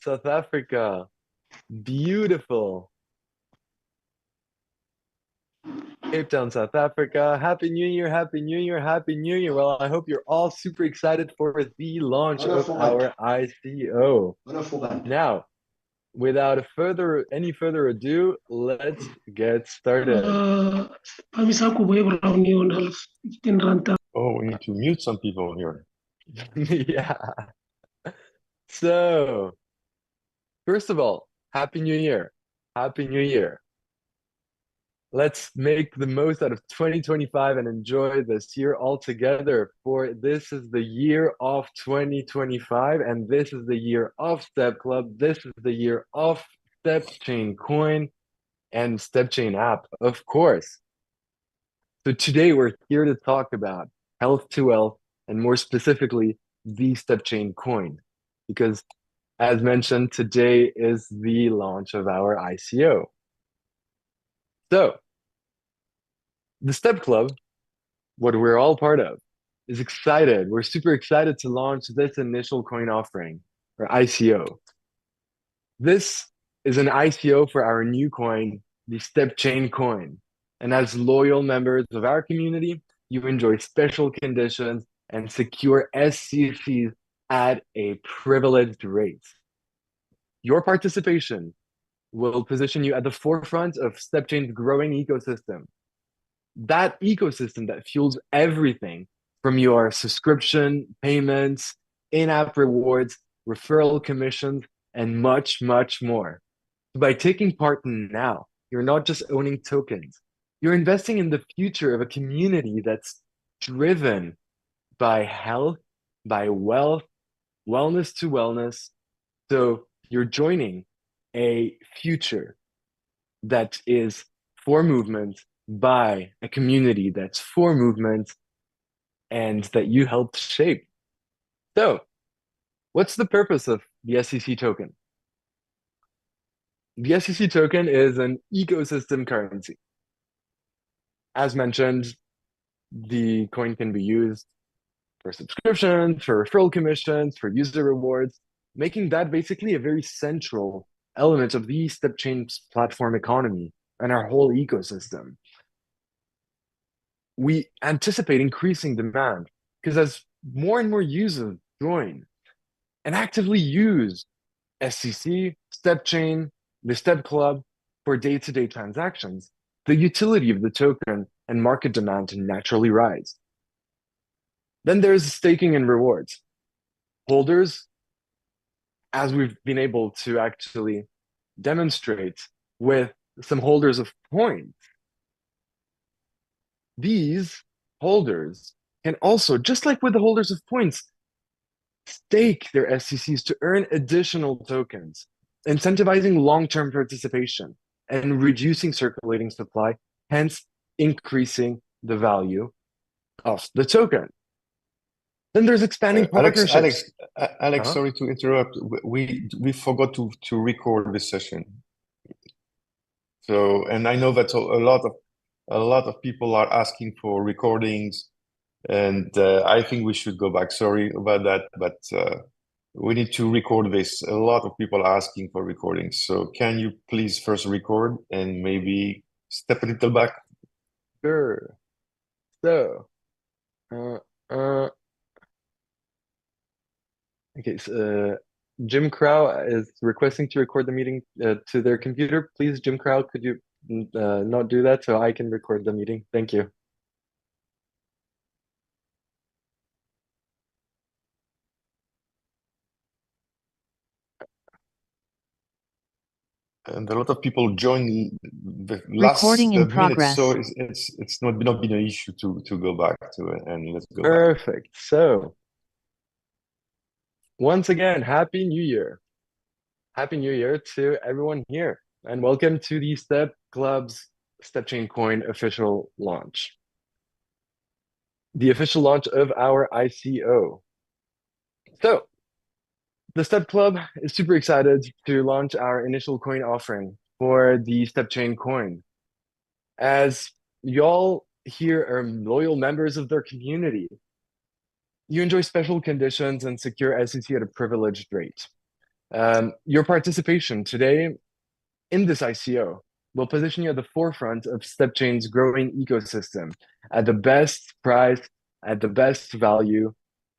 South Africa. Beautiful. Cape Town, South Africa. Happy New Year, Happy New Year, Happy New Year. Well, I hope you're all super excited for the launch Ora of vooruit. our ICO. Ora vooruit. Now, without any further ado, let's get started. Oh, we need to mute some people here. Yeah. So, first of all, Happy New Year. Happy New Year. Let's make the most out of 2025 and enjoy this year all together. For this is the year of 2025, and this is the year of Step Club. This is the year of StepChain Coin and StepChain app, of course. So today we're here to talk about health to wealth, and more specifically, the StepChain coin. Because as mentioned, today is the launch of our ICO. So, the Step Club, what we're all part of, is excited. We're super excited to launch this initial coin offering, or ICO. This is an ICO for our new coin, the StepChain coin. And as loyal members of our community, you enjoy special conditions and secure SCCs at a privileged rate. Your participation will position you at the forefront of StepChain's growing ecosystem. That ecosystem that fuels everything from your subscription, payments, in-app rewards, referral commissions, and much, much more. By taking part now, you're not just owning tokens, you're investing in the future of a community that's driven by health, by wealth, wellness to wellness. So you're joining a future that is for movement by a community that's for movement and that you helped shape. So, what's the purpose of the SEC token? The SEC token is an ecosystem currency. As mentioned, the coin can be used for subscriptions, for referral commissions, for user rewards, making that basically a very central element of the StepChain's platform economy and our whole ecosystem. We anticipate increasing demand because as more and more users join and actively use SCC, StepChain, the Step Club for day-to-day transactions, the utility of the token and market demand naturally rise. Then there's staking and rewards. Holders, as we've been able to actually demonstrate with some holders of points, these holders can also, just like with the holders of points, stake their SCCs to earn additional tokens, incentivizing long-term participation and reducing circulating supply, hence increasing the value of the token. Then there's expanding partnerships. Alex, sorry to interrupt. We forgot to record this session. So, and I know that a lot of people are asking for recordings, and I think we should go back. Sorry about that, but we need to record this. A lot of people are asking for recordings. So can you please first record and maybe step a little back? Sure. So, okay, so Jim Crow is requesting to record the meeting to their computer. Please, Jim Crow, could you not do that so I can record the meeting? Thank you. And a lot of people join the last Recording in minute, progress. so it's not been an issue to go back to it, and let's go back. Perfect. So, once again, Happy New Year. Happy New Year to everyone here, and welcome to the Step Club's StepChain Coin official launch. The official launch of our ICO. So, the Step Club is super excited to launch our initial coin offering for the StepChain coin. As y'all here are loyal members of their community, you enjoy special conditions and secure SEC at a privileged rate. Your participation today in this ICO will position you at the forefront of StepChain's growing ecosystem at the best price, at the best value,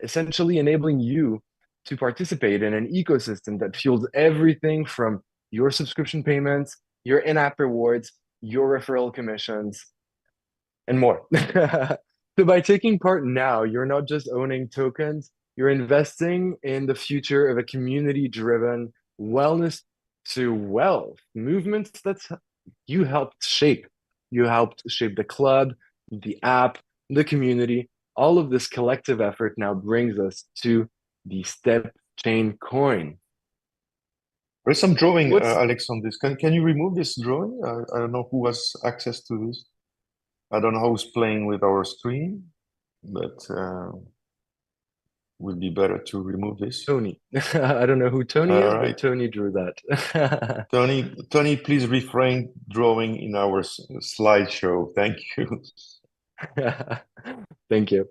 essentially enabling you to participate in an ecosystem that fuels everything from your subscription payments, your in-app rewards, your referral commissions, and more. So by taking part now, you're not just owning tokens, you're investing in the future of a community-driven wellness to wealth movement that's you helped shape. You helped shape the club, the app, the community. All of this collective effort now brings us to the Step Chain coin. There's some drawing, What's Alex, on this. Can you remove this drawing? I don't know who has access to this. I don't know who's playing with our screen, but would be better to remove this. Tony? I don't know who Tony is, All but right. Tony drew that. Tony, please refrain drawing in our slideshow. Thank you. Thank you.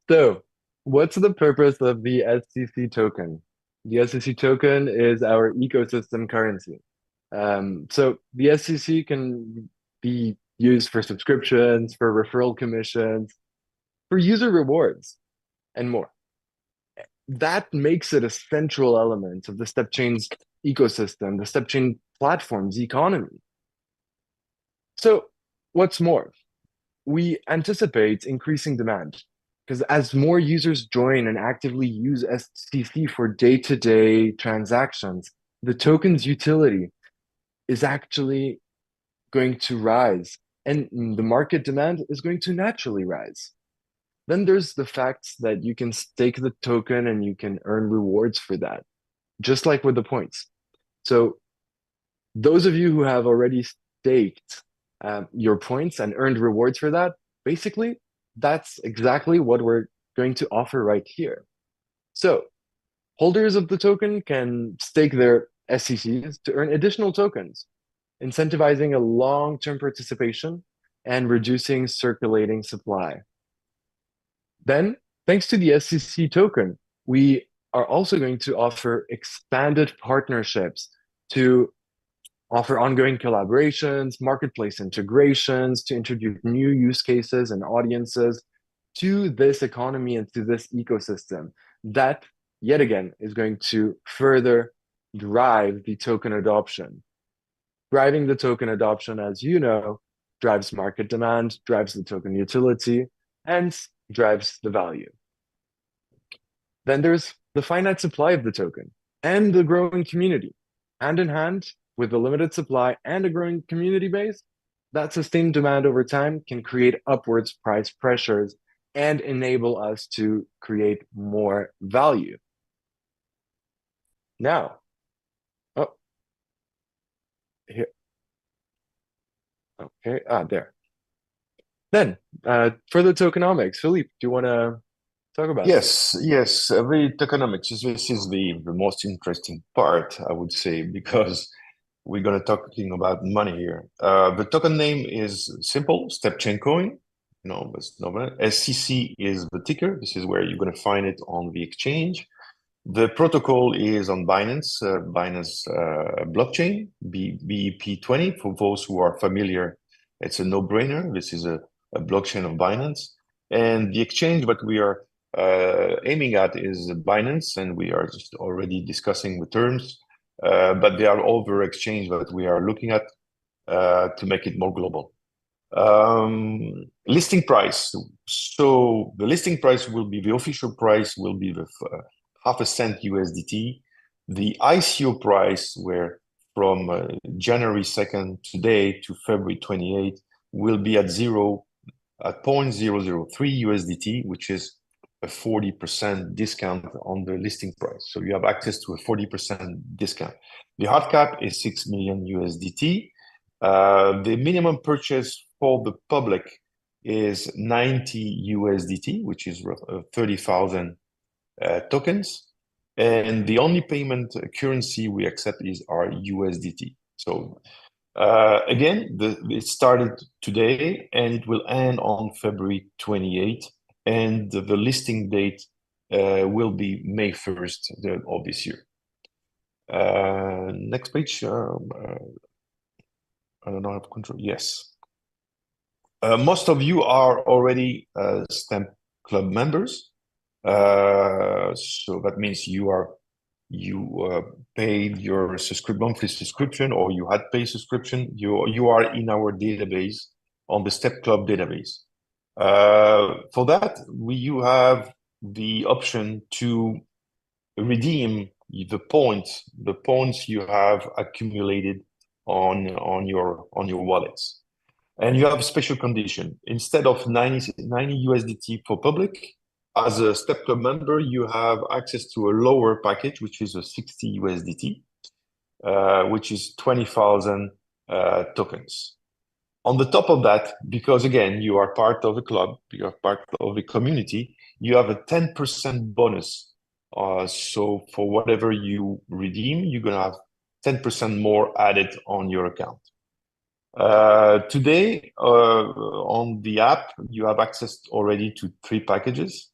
So, what's the purpose of the SCC token? The SCC token is our ecosystem currency. So the SCC can be used for subscriptions, for referral commissions, for user rewards, and more. That makes it a central element of the StepChain's ecosystem, the StepChain platform's economy. So, what's more, we anticipate increasing demand because as more users join and actively use SCC for day-to-day transactions, the token's utility is actually going to rise and the market demand is going to naturally rise. Then there's the fact that you can stake the token and you can earn rewards for that, just like with the points. So those of you who have already staked your points and earned rewards for that, basically, that's exactly what we're going to offer right here. So holders of the token can stake their SCCs to earn additional tokens, incentivizing a long-term participation and reducing circulating supply. Then, thanks to the SCC token, we are also going to offer expanded partnerships to offer ongoing collaborations, marketplace integrations, to introduce new use cases and audiences to this economy and to this ecosystem that, yet again, is going to further drive the token adoption. Driving the token adoption, as you know, drives market demand, drives the token utility, and drives the value. Then there's the finite supply of the token and the growing community. Hand in hand with the limited supply and a growing community base, that sustained demand over time can create upwards price pressures and enable us to create more value. Now, oh, here. Okay, there. Then, for the tokenomics, Philippe, do you want to talk about this? Yes, the tokenomics. This is the most interesting part, I would say, because we're going to talking about money here. The token name is simple, StepChain coin. No, it's not. SCC is the ticker. This is where you're going to find it on the exchange. The protocol is on Binance, Binance blockchain, BEP20. For those who are familiar, it's a no-brainer. This is a blockchain of Binance. And the exchange that we are aiming at is Binance, and we are just already discussing the terms. But there are other exchanges that we are looking at to make it more global. Listing price. So the listing price will be, the official price will be the half a cent USDT. The ICO price, where from January 2nd today to February 28th, will be at 0.003 USDT, which is a 40% discount on the listing price. So you have access to a 40% discount. The hard cap is 6 million USDT. The minimum purchase for the public is 90 USDT, which is 30,000 tokens. And the only payment currency we accept is our USDT. So again, it started today and it will end on February 28th. And the listing date will be May 1st of this year. Next page. I don't know how to control. Yes. Most of you are already Stamp Club members. So that means you paid your monthly subscription, or you had paid subscription. You are in our database, on the Step Club database. For that, you have the option to redeem the points you have accumulated on your wallets. And you have a special condition. Instead of 90 USDT for public, as a Step Club member, you have access to a lower package, which is a 60 USDT, which is 20,000 tokens. On the top of that, because again, you are part of the club, you are part of the community, you have a 10% bonus. So for whatever you redeem, you're going to have 10% more added on your account. Today, on the app, you have access already to 3 packages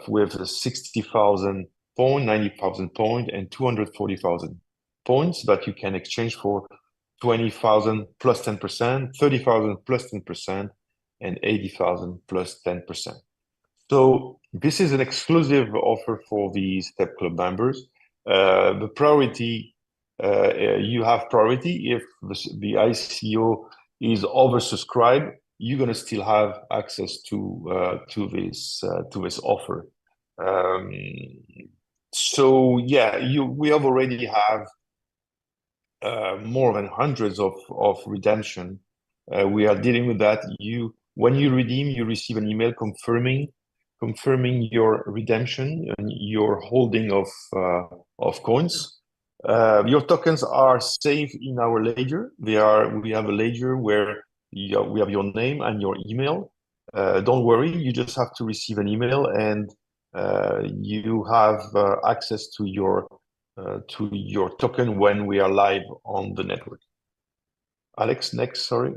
with 60,000 points, 90,000 points, and 240,000 points that you can exchange for 20,000 plus 10%, 30,000 plus 10%, and 80,000 plus 10%. So this is an exclusive offer for the Step Club members. The priority, you have priority. If the ICO is oversubscribed, you're going to still have access to this offer. So yeah, we have already have more than hundreds of redemption. We are dealing with that. When you redeem, you receive an email confirming your redemption and your holding of coins. Your tokens are safe in our ledger. We have a ledger where we have your name and your email. Don't worry, you just have to receive an email, and you have access to your token when we are live on the network. Alex, next, sorry.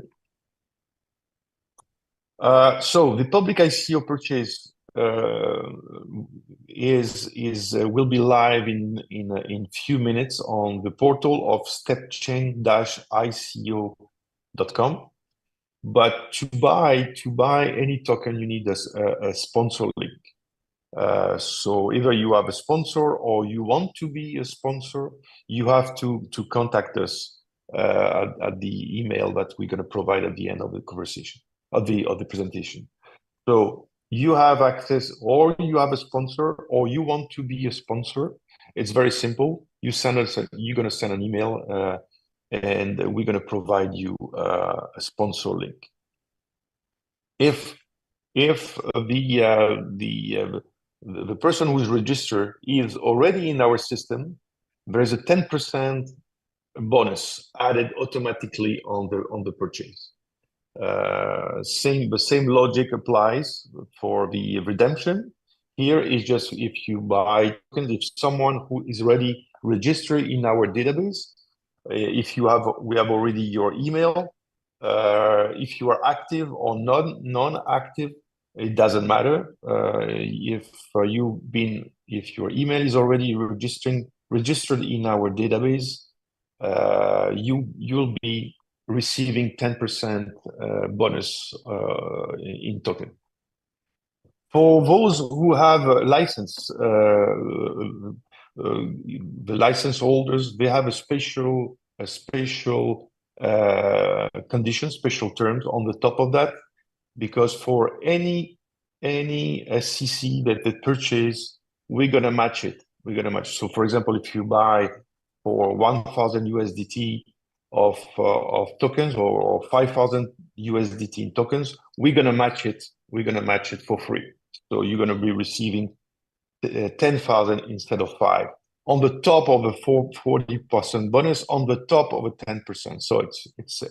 So the public ICO purchase will be live in few minutes on the portal of stepchain-ico.com. But to buy any token, you need a sponsor link. So either you have a sponsor or you want to be a sponsor, you have to contact us at the email that we're going to provide at the end of the conversation, of the presentation. So you have access, or you have a sponsor, or you want to be a sponsor. It's very simple. You're going to send an email, and we're going to provide you a sponsor link. If the person who's registered is already in our system, there is a 10% bonus added automatically on the purchase. The same logic applies for the redemption. Here is just if you buy tokens, if someone who is already registered in our database, we have already your email. If you are active or non-active, it doesn't matter. If your email is already registered in our database, you'll be receiving 10% bonus in token. For those who have a license, the license holders, they have a special conditions, special terms on the top of that, because for any SCC that they purchase, we're gonna match it. So, for example, if you buy for 1,000 USDT of tokens, or 5,000 USDT in tokens, we're gonna match it. We're gonna match it for free. So you're gonna be receiving 10,000 instead of 5, on the top of a 40% bonus, on the top of a 10%. So it's a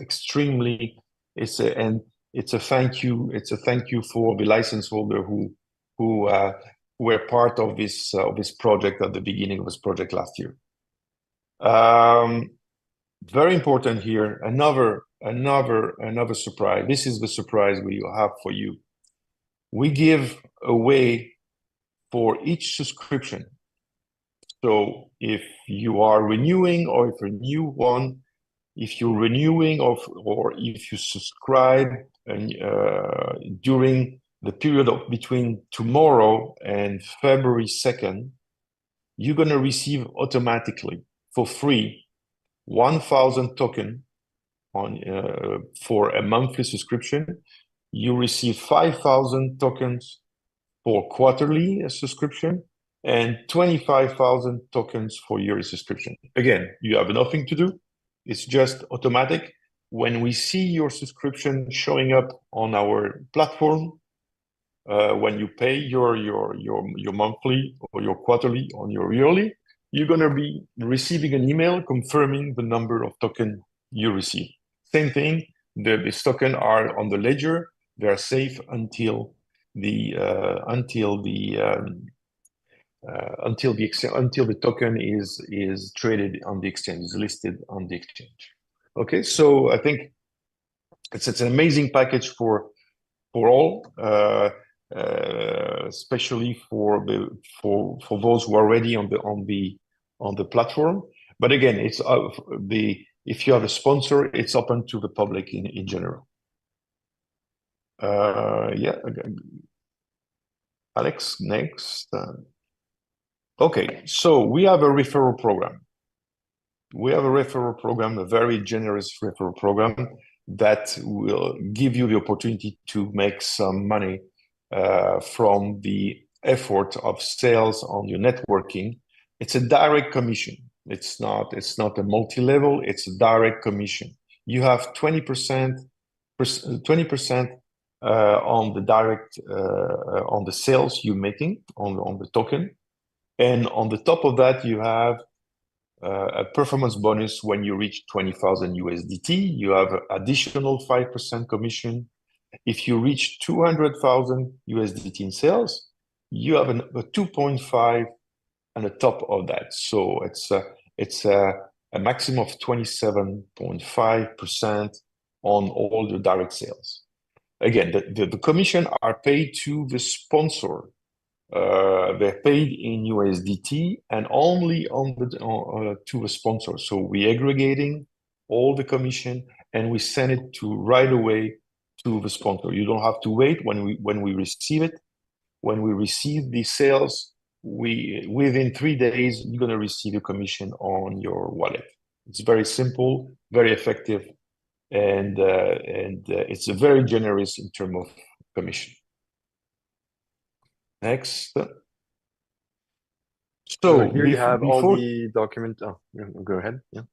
thank you. It's a thank you for the license holder who were part of this project at the beginning of this project last year. Very important here. Another surprise. This is the surprise we have for you. We give away for each subscription. So if you are renewing, or if you're a new one, if you're renewing or if you subscribe and, during the period of between tomorrow and February 2nd, you're going to receive automatically for free 1,000 token on for a monthly subscription. You receive 5,000 tokens for quarterly subscription and 25,000 tokens for yearly subscription. Again, you have nothing to do. It's just automatic. When we see your subscription showing up on our platform, when you pay your monthly or your quarterly or your yearly, you're going to be receiving an email confirming the number of token you receive. Same thing, these tokens are on the ledger. They are safe until the token is traded on the exchange, is listed on the exchange. Okay, so I think it's an amazing package for all, especially for those who are already on the platform. But again, it's if you have a sponsor, it's open to the public in general. Yeah, Alex, next. Okay, so we have a referral program. We have a referral program, a very generous referral program that will give you the opportunity to make some money from the effort of sales on your networking. It's a direct commission. It's not a multi-level, it's a direct commission. You have 20% on the direct on the sales you're making on the token. And on the top of that, you have a performance bonus when you reach 20,000 USDT. You have additional 5% commission. If you reach 200,000 USDT in sales, you have a 2.5 on the top of that. So it's a maximum of 27.5% on all the direct sales. Again, the commission are paid to the sponsor. They're paid in USDT and only to the sponsor. So we're aggregating all the commission and we send it right away to the sponsor. You don't have to wait when we receive it. When we receive the sales, within 3 days you're going to receive a commission on your wallet. It's very simple, very effective, and it's very generous in terms of commission. Next. So here you have all the document. Oh, go ahead. Yeah.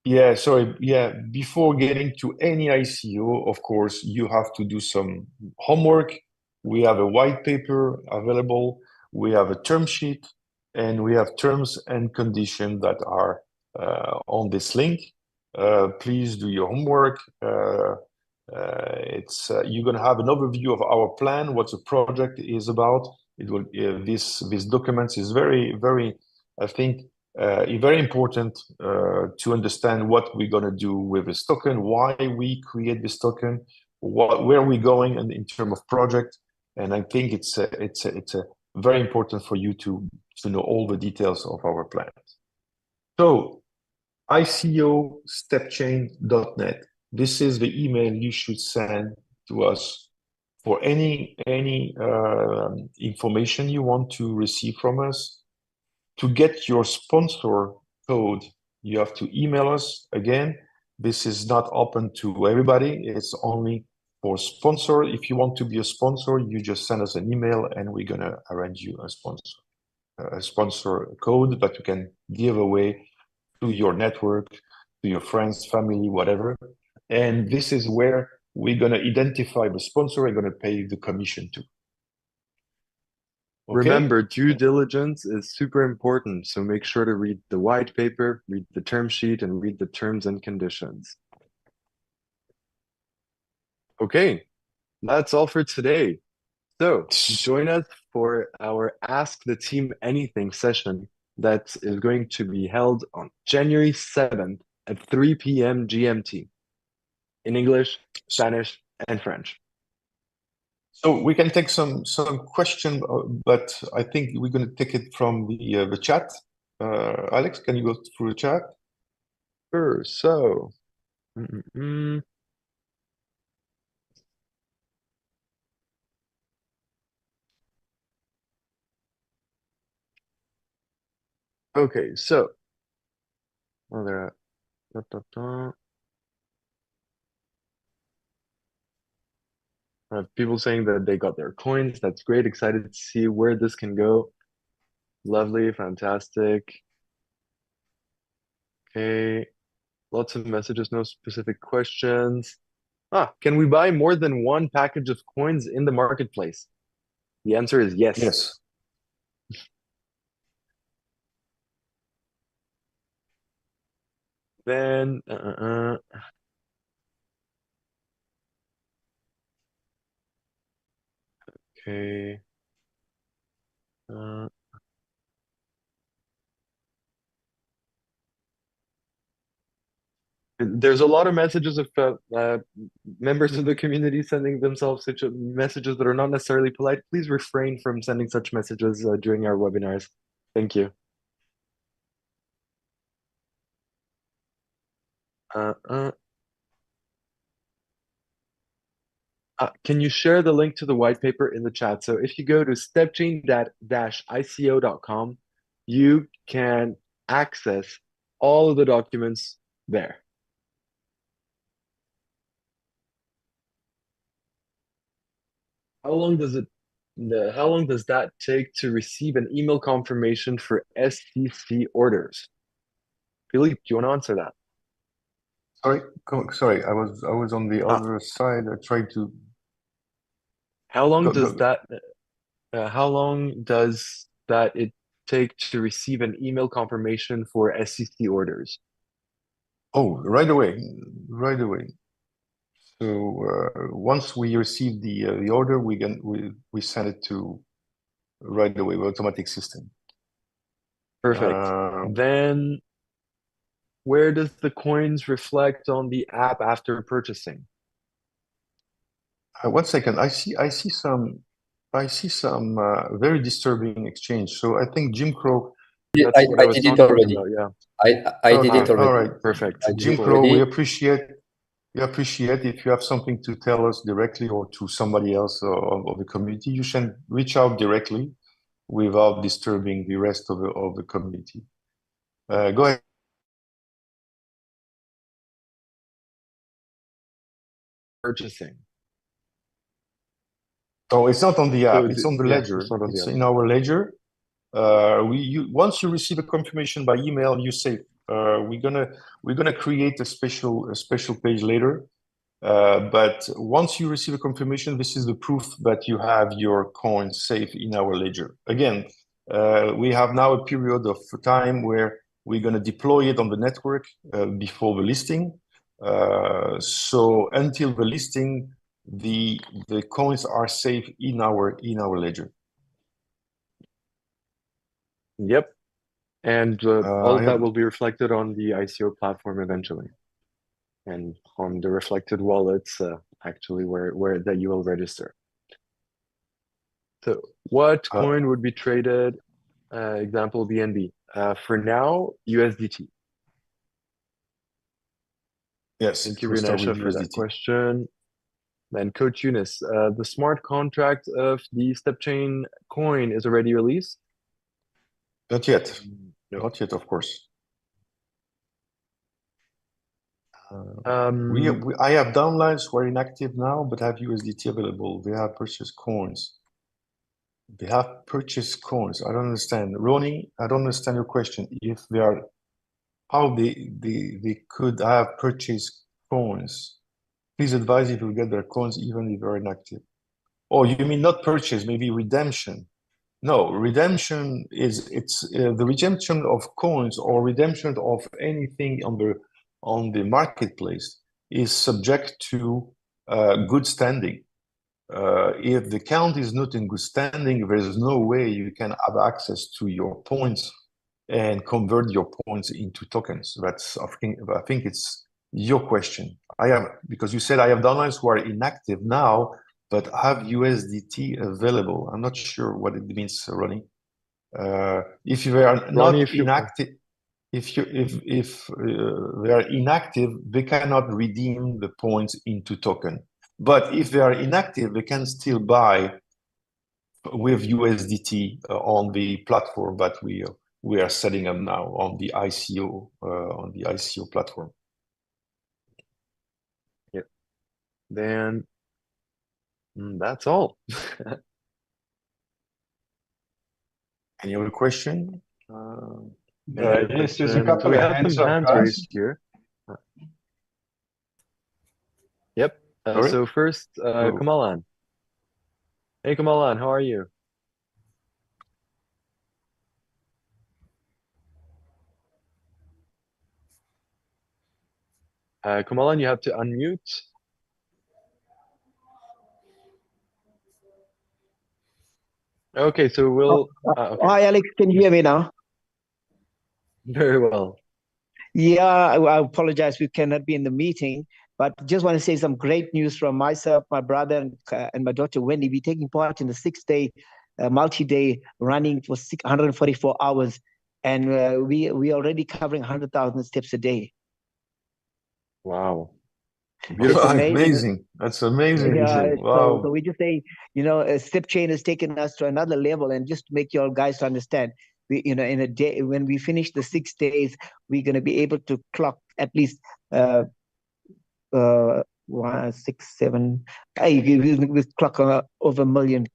Yeah, sorry. Yeah, before getting to any ICO, of course, you have to do some homework. We have a white paper available. We have a term sheet, and we have terms and conditions that are on this link. Please do your homework. You're going to have an overview of our plan, what the project is about. This document is very, very, I think, very important to understand what we're going to do with this token, why we create this token, where we're going in terms of project. And I think it's very important for you to know all the details of our plans. So ICOstepchain.net. This is the email you should send to us for any information you want to receive from us. To get your sponsor code, you have to email us. Again, this is not open to everybody. It's only for sponsor. If you want to be a sponsor, you just send us an email and we're going to arrange you a sponsor code that you can give away to your network, to your friends, family, whatever. And this is where we're going to identify the sponsor and going to pay the commission to. Okay? Remember, due diligence is super important. So make sure to read the white paper, read the term sheet, and read the terms and conditions. Okay, that's all for today. So join us for our Ask the Team Anything session that is going to be held on January 7th at 3 p.m. GMT in English, Spanish, and French. So we can take some question, but I think we're going to take it from the chat. Alex, can you go through the chat? Sure. So, mm-mm-mm. Okay, so, oh, there. Da, da, da. People saying that they got their coins. That's great. Excited to see where this can go. Lovely, fantastic. Okay, lots of messages, no specific questions. Can we buy more than one package of coins in the marketplace? The answer is yes. Yes. Then, okay. Uh, there's a lot of messages of members of the community sending themselves such messages that are not necessarily polite. Please refrain from sending such messages during our webinars. Thank you. Uh, uh, can you share the link to the white paper in the chat? So if you go to stepchain-ico.com, you can access all of the documents there. How long does how long does that take to receive an email confirmation for SCC orders? Philippe, do you want to answer that? Sorry, I was on the other side. I tried to. How long Go, does go. that how long does that it take to receive an email confirmation for SCC orders? Oh, right away, right away. So once we receive the order, we send it to right away with automatic system. Perfect. Then where does the coins reflect on the app after purchasing? 1 second. I see some very disturbing exchange. So I think Jim Crow. That's what I was did it talking already. about. Yeah. I did it already. All right. Perfect. I did Jim it Crow, already. we appreciate if you have something to tell us directly or to somebody else of the community, you should reach out directly without disturbing the rest of the community. Go ahead. Purchasing. Oh, it's not on the app. So It's on the yeah, ledger. it's not on the It's app. in our ledger. Once you receive a confirmation by email, you say we're gonna create a special page later. But once you receive a confirmation, this is the proof that you have your coins safe in our ledger. Again, we have now a period of time where we're going to deploy it on the network before the listing. So until the listing, the coins are safe in our ledger. Yep. And all of yeah. that will be reflected on the ICO platform eventually, and on the reflected wallets actually where that you will register. So what coin would be traded? Example BNB. For now, USDT. Yes. Thank you, We'll start Rinesha, with for that USDT. question. Then Coach Eunice, the smart contract of the StepChain coin is already released? Not yet. No. Not yet, of course. Um, I have downlines who are inactive now, but have USDT available. They have purchased coins. They have purchased coins. I don't understand. Ronnie, I don't understand your question. If they are, how they could have purchased coins. Please advise if you get their coins even if they're inactive. Oh, you mean not purchase, maybe redemption. No, redemption is the redemption of coins or redemption of anything on the marketplace is subject to good standing. If the account is not in good standing, there is no way you can have access to your points and convert your points into tokens. That's I think it's your question. Because you said I have downlines who are inactive now, but have USDT available. I'm not sure what it means, Ronnie. If you are Ronnie, not if you inactive, if they are inactive, they cannot redeem the points into token. But if they are inactive, they can still buy with USDT on the platform that we are setting up now on the ICO platform. Yep. Then that's all. Any other question? Yes, there's a So couple we of have hands some up, hands guys. raised here. Yep. Sorry? So first, Oh. Kamalan. Hey, Kamalan, how are you? Kamalan, you have to unmute. Okay, so we'll. Okay. Hi, Alex. Can you hear me now? Very well. Yeah, I apologize. We cannot be in the meeting, but just want to say some great news from myself, my brother, and my daughter Wendy. We're taking part in the 6-day, multi-day running for 144 hours, and we already covering 100,000 steps a day. Wow. It's amazing. Amazing. That's amazing. Yeah, Wow. so we just say, Step Chain has taken us to another level, and just to make you all guys to understand, in a day when we finish the 6 days, we're going to be able to clock at least 1, 6, 7, we clock over 1 million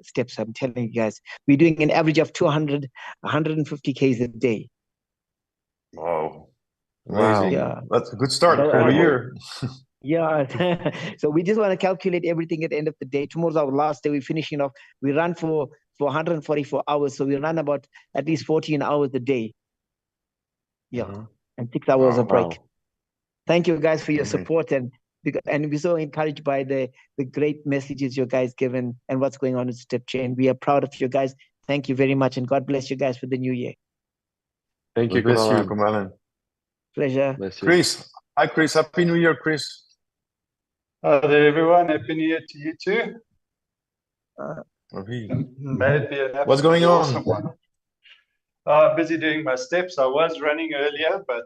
steps. I'm telling you guys, we're doing an average of 200, 150 Ks a day. Wow. Wow. Amazing. Yeah. That's a good start for the Incredible. year. Yeah, so we just want to calculate everything at the end of the day. Tomorrow's our last day. We're finishing off. We run for 144 hours, so we run about at least 14 hours a day. Yeah, Mhm. and 6 hours Wow. a break. Wow. Thank you guys for your Amazing. support, and we're so encouraged by the great messages you guys given and what's going on with Step Chain. We are proud of you guys. Thank you very much, and God bless you guys for the new year. Thank you, God bless you, Kamalan. Kamalan. Pleasure. Bless you. Chris. Hi, Chris. Happy New Year, Chris. Hi there, everyone. Happy New Year to you too. Okay. May it be an What's going absolutely on? awesome one. Busy doing my steps. I was running earlier, but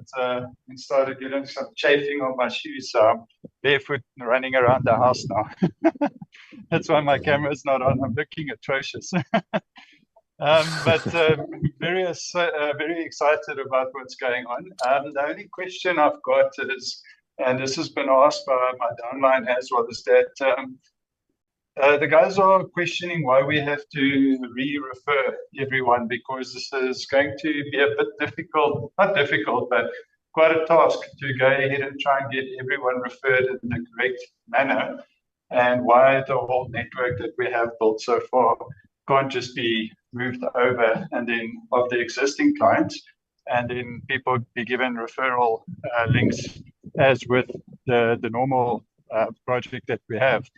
started getting some chafing on my shoes, so I'm barefoot and running around the house now. That's why my camera's not on. I'm looking atrocious. But very excited about what's going on. The only question I've got is, and this has been asked by my downline as well, is that the guys are questioning why we have to re-refer everyone, because this is going to be a bit difficult, not difficult, but quite a task to go ahead and try and get everyone referred in the correct manner, and why the whole network that we have built so far can't just be moved over and then of the existing clients, and then people be given referral links as with the normal project that we have.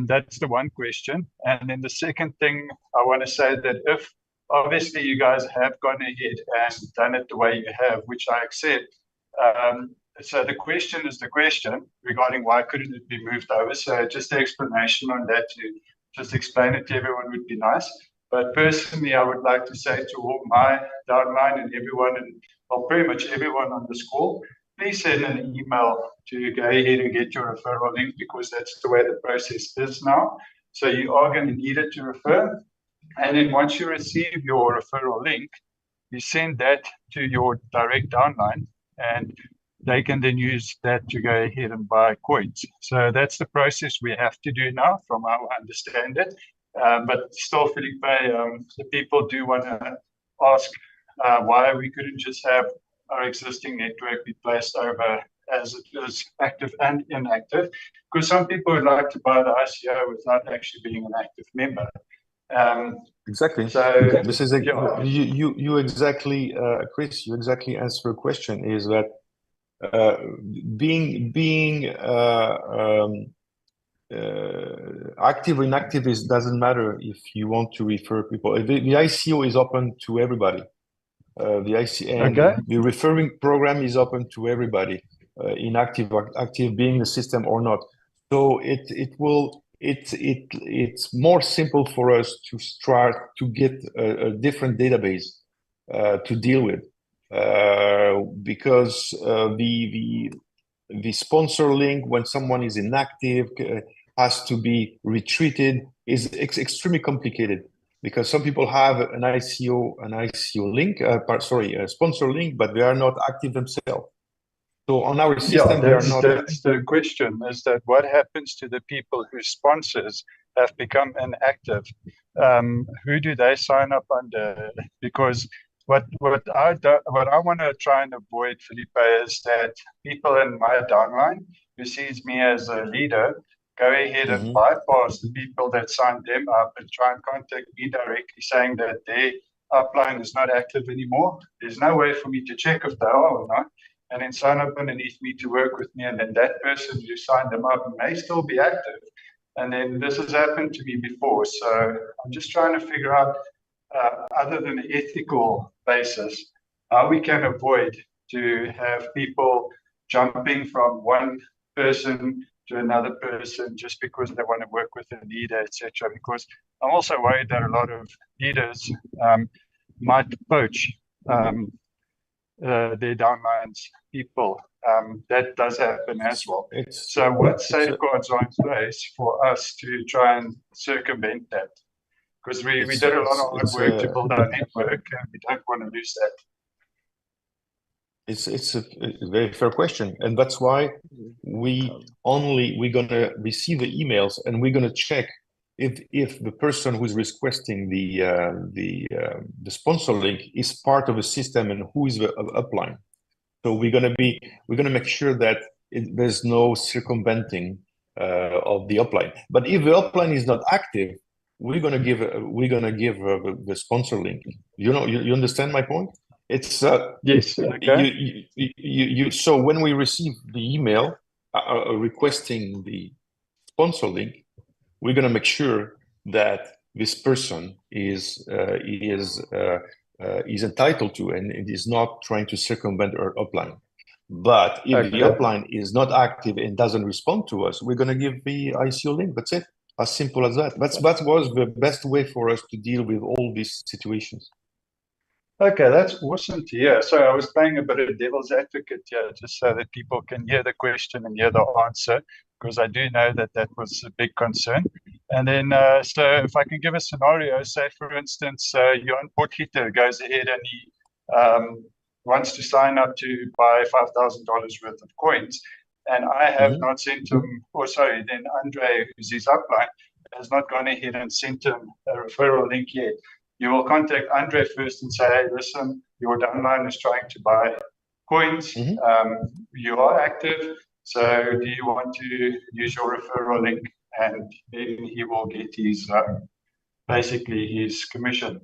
That's the one question. And then the second thing I want to say that if obviously you guys have gone ahead and done it the way you have, which I accept. So the question is the question regarding why couldn't it be moved over. So just the explanation on that to just explain it to everyone would be nice. But personally, I would like to say to all my downline and everyone, and well, pretty much everyone on this call, please send an email to go ahead and get your referral link, because that's the way the process is now. So you are going to need it to refer. And then once you receive your referral link, you send that to your direct downline, and they can then use that to go ahead and buy coins. So that's the process we have to do now, from how I understand it. But still, Felipe, the people do want to ask why we couldn't just have our existing network be placed over as it is active and inactive, because some people would like to buy the ICO without actually being an active member. Exactly. So This is you exactly, Chris. You exactly answer a question. Is that being active or inactive doesn't matter if you want to refer people. The ICO is open to everybody. The referring program is open to everybody, inactive or active, being the system or not. So it will it's more simple for us to start to get a different database to deal with, because the sponsor link, when someone is inactive, has to be retreated, is extremely complicated, because some people have an ICO link, a sponsor link, but they are not active themselves. So on our system, they are not. That's the question: is that what happens to the people whose sponsors have become inactive? Who do they sign up under? Because what I want to try and avoid, Felipe, is that people in my downline who sees me as a leader go ahead and bypass the people that signed them up and try and contact me directly saying that their upline is not active anymore. There's no way for me to check if they are or not, and then sign up underneath me to work with me, and then that person who signed them up may still be active. And then this has happened to me before. So I'm just trying to figure out, other than an ethical basis, how we can avoid to have people jumping from one person to another person just because they want to work with a leader, etc. Because I'm also worried that a lot of leaders might poach their downlines people. That does happen as well. So what safeguards are in place for us to try and circumvent that? Because we did a lot of hard work to build our network, and we don't want to lose that. It's a very fair question, and that's why we're gonna receive the emails, and we're gonna check if the person who's requesting the sponsor link is part of the system and who is the upline. So we're gonna make sure that there's no circumventing of the upline. But if the upline is not active, we're gonna give the sponsor link. You understand my point? It's yes. Okay. So when we receive the email requesting the sponsor link, we're gonna make sure that this person is entitled to and is not trying to circumvent our upline. But if the upline is not active and doesn't respond to us, we're gonna give the ICO link. That's it. As simple as that. That was the best way for us to deal with all these situations. Okay, that's awesome to hear. So I was playing a bit of devil's advocate here, just so that people can hear the question and hear the answer, because I do know that was a big concern. And then, so if I can give a scenario, say for instance, Johan Potgieter goes ahead and he wants to sign up to buy $5,000 worth of coins, and I have not sent him, then Andre, who's his upline, has not gone ahead and sent him a referral link yet. You will contact Andre first and say, hey, listen, your downline is trying to buy coins. You are active. So do you want to use your referral link? And then he will get his, basically his commission.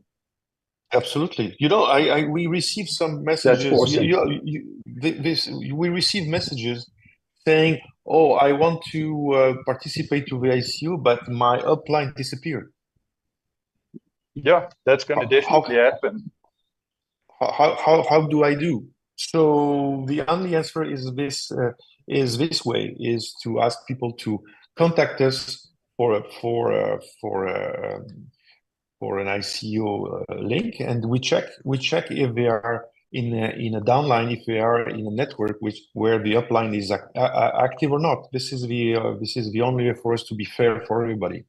Absolutely. We received some messages. That's awesome. We received messages saying, oh, I want to participate to the ICO, but my upline disappeared. Yeah, that's going to definitely happen. How do I do? So the only answer is this way: is to ask people to contact us for an ICO link, and we check if they are in a downline, if they are in a network where the upline is active or not. This is the only way for us to be fair for everybody.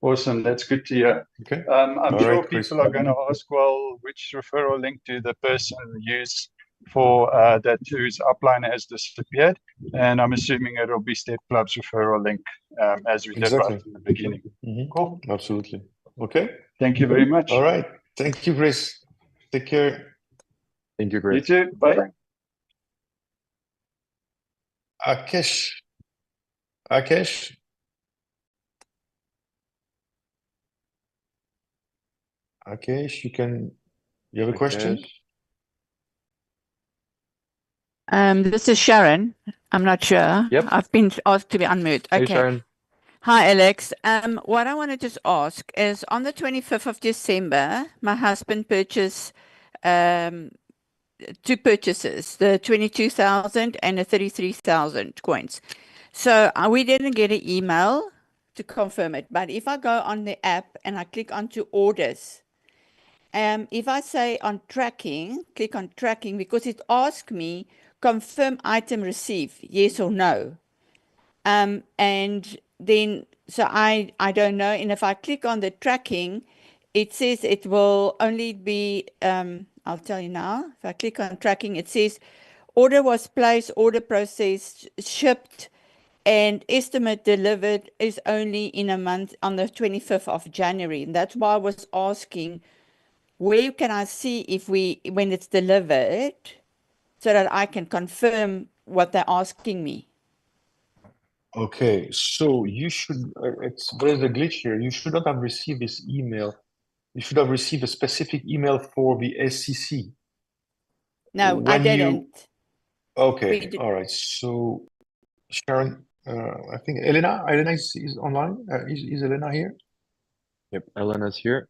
Awesome, that's good to hear. Okay. I'm sure people are going to ask, well, which referral link do the person use for that whose upline has disappeared? And I'm assuming it'll be Step Club's referral link, as we did right in the beginning. Cool. Absolutely. Okay. Thank you very much. All right. Thank you, Chris. Take care. Thank you, Chris. You too. Bye. Akesh. Akesh, you have a question? This is Sharon. I'm not sure. Yep. I've been asked to be unmuted. Okay. Hey, Sharon. Hi, Alex. What I want to just ask is, on the 25th of December, my husband purchased two purchases, the 22,000 and the 33,000 coins. So we didn't get an email to confirm it. But if I go on the app and I click onto orders, if I say on tracking, click on tracking, because it asks me confirm item received, yes or no. And then, so I don't know. And if I click on the tracking, it says it will only be, I'll tell you now. If I click on tracking, it says order was placed, order processed, shipped, and estimate delivered is only in a month on the 25th of January. And that's why I was asking, where can I see when it's delivered, so that I can confirm what they're asking me? Okay, so you should, there's a glitch here. You should not have received this email. You should have received a specific email for the SCC. No, I When you- didn't. Okay, did- all right. So Sharon, I think Elena is online. Is Elena here? Yep, Elena's here.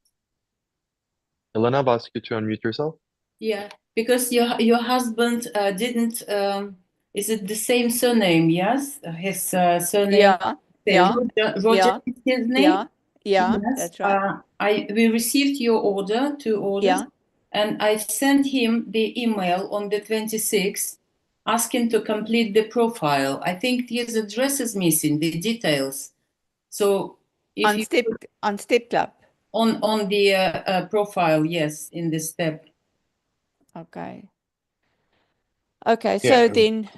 Elena, I've asked you to unmute yourself. Yeah, because your husband didn't. Is it the same surname? Yes, his surname. Yeah, yeah, Roger yeah, is his name. yeah, Yes. that's right. We received your order, 2 orders, Yeah. and I sent him the email on the 26th, asking to complete the profile. I think his address is missing, the details. So if On you Step Club. on the profile, yes, in the step. Okay. Okay, so Yeah, then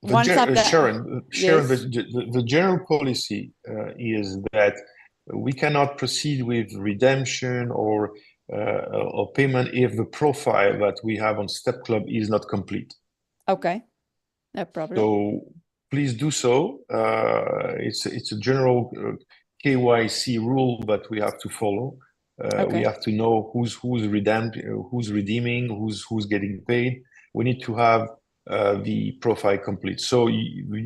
once I've done, Sharon, yes. the general policy is that we cannot proceed with redemption or payment if the profile that we have on Step Club is not complete. Okay, no problem. So please do so. It's a general KYC rule that we have to follow. Okay. We have to know who's redeeming, who's getting paid. We need to have the profile complete. So we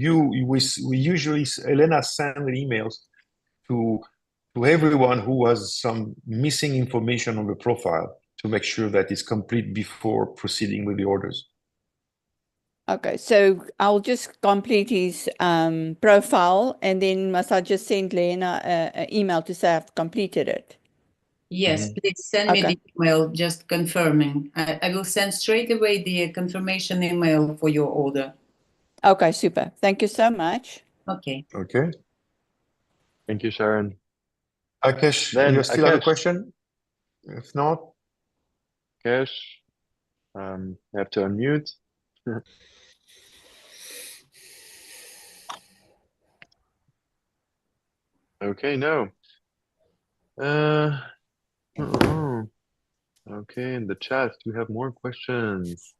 usually, Elena send emails to everyone who has some missing information on the profile to make sure that it's complete before proceeding with the orders. Okay, so I'll just complete his profile, and then must I just send Lena an email to say I've completed it? Yes, please send me Okay. the email just confirming. I will send straight away the confirmation email for your order. Okay, super. Thank you so much. Okay. Okay. Thank you, Sharon. Akesh, Then, you still have a Akesh. question? If not, Cash, you have to unmute. Okay, no. Okay, in the chat, we have more questions.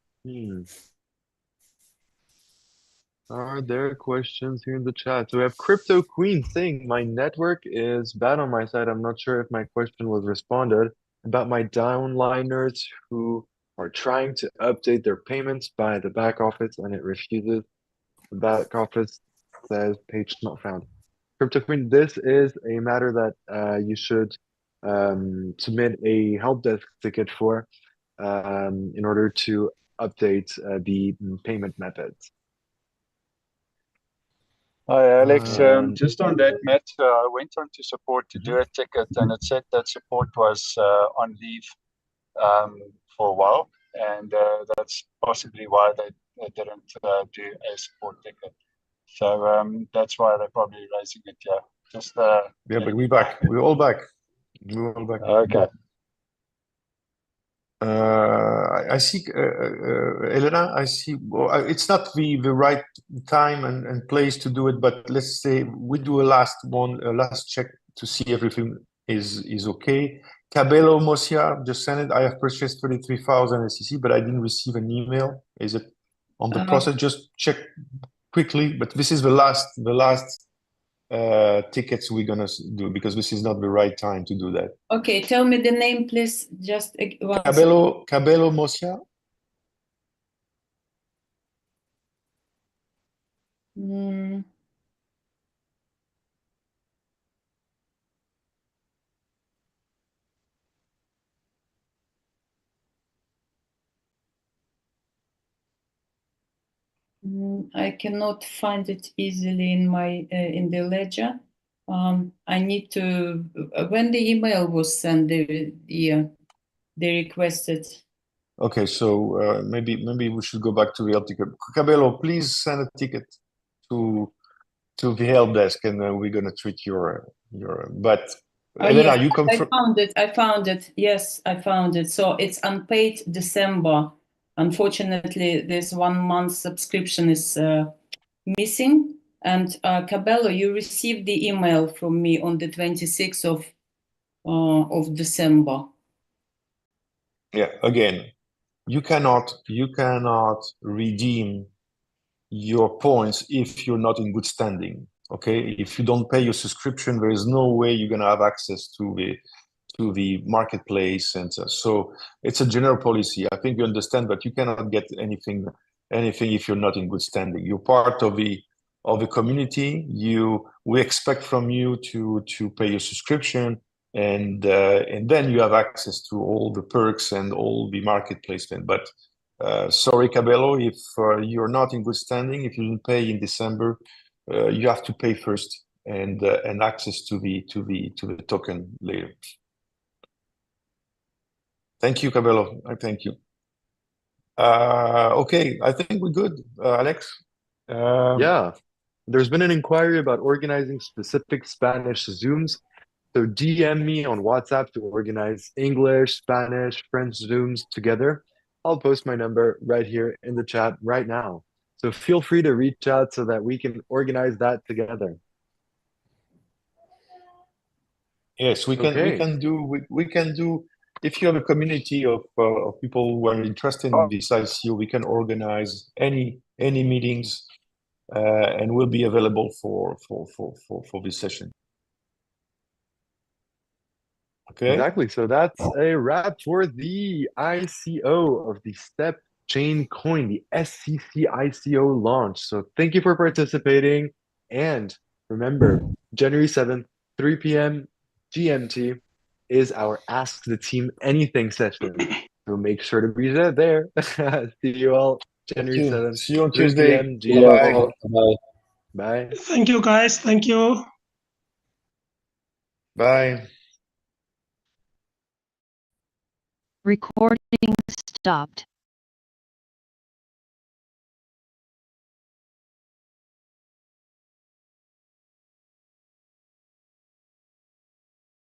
Are there questions here in the chat? So we have Crypto Queen saying my network is bad on my side. I'm not sure if my question was responded about my downliners who are trying to update their payments by the back office and it refuses. The back office says page not found. Crypto Queen, this is a matter that you should submit a help desk ticket for in order to update the payment methods. Hi, Alex. Just on that, Matt, I went on to support to do a ticket, and it said that support was on leave for a while, and that's possibly why they didn't do a support ticket. So that's why they're probably raising it. Yeah, just yeah, but we're back. We're all back. We're all back. Okay. I see, Elena, I see, well, it's not the right time and place to do it, but let's say we do a last check to see everything is okay. Cabello Mosia just sent it. I have purchased 33,000 SEC, but I didn't receive an email. Is it on the process? Just check quickly, but this is the last tickets we're gonna do because this is not the right time to do that. Okay, tell me the name, please. Just once. Cabello Mosia. I cannot find it easily in my in the ledger. I need to, when the email was sent, they requested. Okay, so maybe we should go back to the help ticket. Cabello, please send a ticket to the help desk, and we're gonna treat your. But Elena, yes, you confirm. I found it. Yes, I found it. So it's unpaid December. Unfortunately, this 1 month subscription is missing. And Cabello, you received the email from me on the 26th of December. Yeah, again, you cannot redeem your points if you're not in good standing. Okay, if you don't pay your subscription, there is no way you're gonna have access to the marketplace, and so it's a general policy. I think you understand, but you cannot get anything if you're not in good standing. You're part of the community. We expect from you to pay your subscription, and then you have access to all the perks and all the marketplace. But sorry, Cabello, if you're not in good standing, if you didn't pay in December, you have to pay first and access to the token later. Thank you, Cabello. I thank you. Okay, I think we're good, Alex. Yeah, there's been an inquiry about organizing specific Spanish Zooms. So DM me on WhatsApp to organize English, Spanish, French Zooms together. I'll post my number right here in the chat right now. So feel free to reach out so that we can organize that together. Yes, we can. Okay. We can do. If you have a community of people who are interested in this ICO, we can organize any meetings, and we'll be available for this session. Okay. Exactly. So that's a wrap for the ICO of the STEP Chain Coin, the SCC ICO launch. So thank you for participating. And remember, January 7th, 3 p.m. GMT is our Ask the Team Anything session. So make sure to be there. See you all January 7th. See you on 3 Tuesday. p.m. GMT. Bye. Bye. Thank you, guys. Thank you. Bye. Recording stopped.